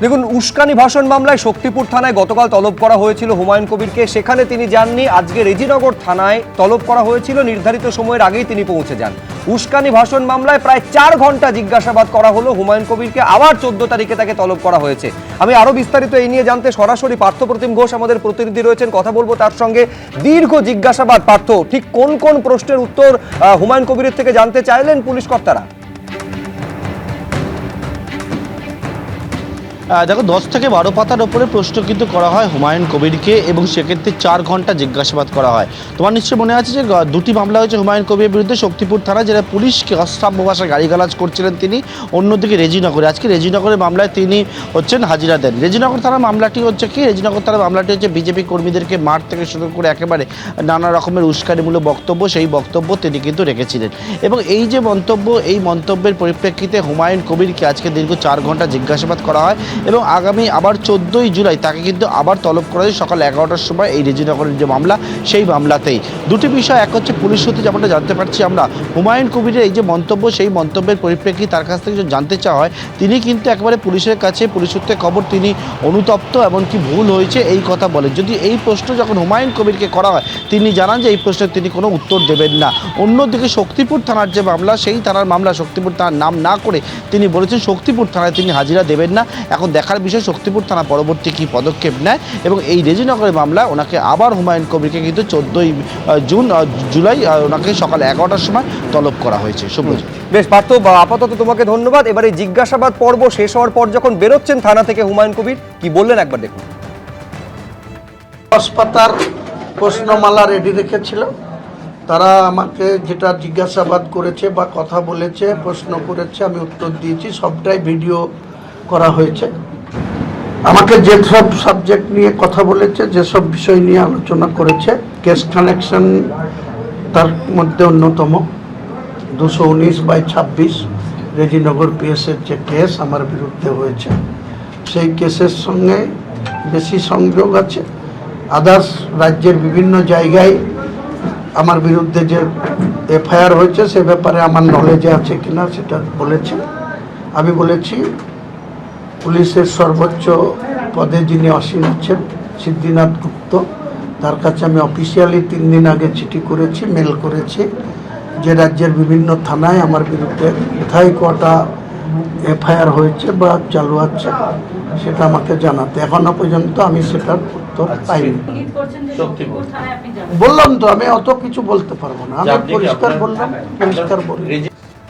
দেখুন, উস্কানি ভাষণ মামলায় শক্তিপুর থানায় গতকাল তলব করা হয়েছিল হুমায়ুন কবিরকে। সেখানে তিনি যাননি। আজকে রেজিনগর থানায় তলব করা হয়েছিল, নির্ধারিত সময়ের আগেই তিনি পৌঁছে যান। উস্কানি ভাষণ মামলায় প্রায় 4 ঘন্টা জিজ্ঞাসাবাদ করা হলো হুমায়ুন কবিরকে। আবার 14 তারিখে তাকে তলব করা হয়েছে। আমি আরো বিস্তারিত এই নিয়ে জানতে সরাসরি পার্থপ্রতিম ঘোষ আমাদের প্রতিনিধি রয়েছেন, কথা বলবো তার সঙ্গে। দীর্ঘ জিজ্ঞাসাবাদ। পার্থ, ঠিক কোন কোন প্রশ্নের উত্তর হুমায়ুন কবিরের থেকে জানতে চাইলেন পুলিশ কর্তারা? দেখো, 10 থেকে 12 পাতার ওপরে প্রশ্ন কিন্তু করা হয় হুমায়ুন কবিরকে, এবং সেক্ষেত্রে 4 ঘন্টা জিজ্ঞাসাবাদ করা হয়। তোমার নিশ্চয়ই মনে আছে যে দুটি মামলা হয়েছে হুমায়ুন কবিরের বিরুদ্ধে শক্তিপুর থানা, যেটা পুলিশকে অশ্রাব্য ভাষায় গালিগালাজ করছিলেন তিনি। অন্যদিকে রেজিনগরে, আজকে রেজিনগরের মামলায় তিনি হচ্ছেন হাজিরা দেন। রেজিনগর থানার মামলাটি হচ্ছে কি, রেজিনগর থানার মামলাটি হচ্ছে বিজেপি কর্মীদেরকে মাঠ থেকে শুরু করে একেবারে নানা রকমের উস্কানিমূলক বক্তব্য, সেই বক্তব্য তিনি কিন্তু রেখেছিলেন। এবং এই যে মন্তব্য, এই মন্তব্যের পরিপ্রেক্ষিতে হুমায়ুন কবিরকে আজকে দীর্ঘ 4 ঘন্টা জিজ্ঞাসাবাদ করা হয়, এবং আগামী আবার 14ই জুলাই তাকে কিন্তু আবার তলব করা হয় সকাল 11টার সময় এই রেজিনগরের যে মামলা, সেই মামলাতেই। দুটি বিষয়, এক হচ্ছে পুলিশ সূত্রে যেমনটা জানতে পারছি আমরা, হুমায়ুন কবিরের এই যে মন্তব্য, সেই মন্তব্যের পরিপ্রেক্ষিতে তার কাছ থেকে জানতে চাওয়া হয়, তিনি কিন্তু একবারে পুলিশের কাছে, পুলিশ সূত্রে খবর, তিনি অনুতপ্ত, এমনকি ভুল হয়েছে এই কথা বলেন। যদি এই প্রশ্ন যখন হুমায়ুন কবিরকে করা হয়, তিনি জানান যে এই প্রশ্নের তিনি কোনো উত্তর দেবেন না। অন্যদিকে শক্তিপুর থানার যে মামলা, সেই থানার মামলা, শক্তিপুর থানার নাম না করে তিনি বলেছেন শক্তিপুর থানায় তিনি হাজিরা দেবেন না। এখন দেখার বিষয় শক্তিপুর থানা পরবর্তী কী পদক্ষেপ নেয়, এবং এই রেজিনগরের মামলা ওনাকে আবার হুমায়ুন কবিরকে কিন্তু 14ই জুলাই ওনাকে সকাল 11টার সময় তলব করা হয়েছে। শুভজিৎ। বেশ পার্থ, আপাতত তোমাকে ধন্যবাদ। এবার এই জিজ্ঞাসাবাদ পর্ব শেষ হওয়ার পর যখন বেরোচ্ছেন থানা থেকে হুমায়ুন কবির, কি বললেন একবার দেখুন। 10 পাতার প্রশ্নমালা রেডি রেখেছিল। তারা আমাকে যেটা জিজ্ঞাসাবাদ করেছে বা কথা বলেছে, প্রশ্ন করেছে, আমি উত্তর দিয়েছি, সবটাই ভিডিও করা হয়েছে। আমাকে যেসব সাবজেক্ট নিয়ে কথা বলেছে, যেসব বিষয় নিয়ে আলোচনা করেছে, কেস কানেকশন তার মধ্যে অন্যতম 219/26 রেজিনগর পিএসের যে কেস আমার বিরুদ্ধে হয়েছে, সেই কেসের সঙ্গে বেশি সংযোগ আছে। আদার্স রাজ্যের বিভিন্ন জায়গায় আমার বিরুদ্ধে যে এফআইআর হয়েছে, সে ব্যাপারে আমার নলেজে আছে কিনা সেটা বলেছে। আমি বলেছি পুলিশের সর্বোচ্চ পদে যিনি আসীন আছেন, সিদ্ধিনাথ গুপ্ত, তার কাছে আমি অফিসিয়ালি 3 দিন আগে চিঠি করেছি, মেল করেছি, যে রাজ্যের বিভিন্ন থানায় আমার বিরুদ্ধে কোথায় কটা এফআইআর হয়েছে বা চালু আছে সেটা আমাকে জানাতে। এখনো পর্যন্ত আমি সেটার উত্তর পাইনি। বললাম তো, আমি অত কিছু বলতে পারবো না, আমি পরিষ্কার বললাম, পরিষ্কার বলি।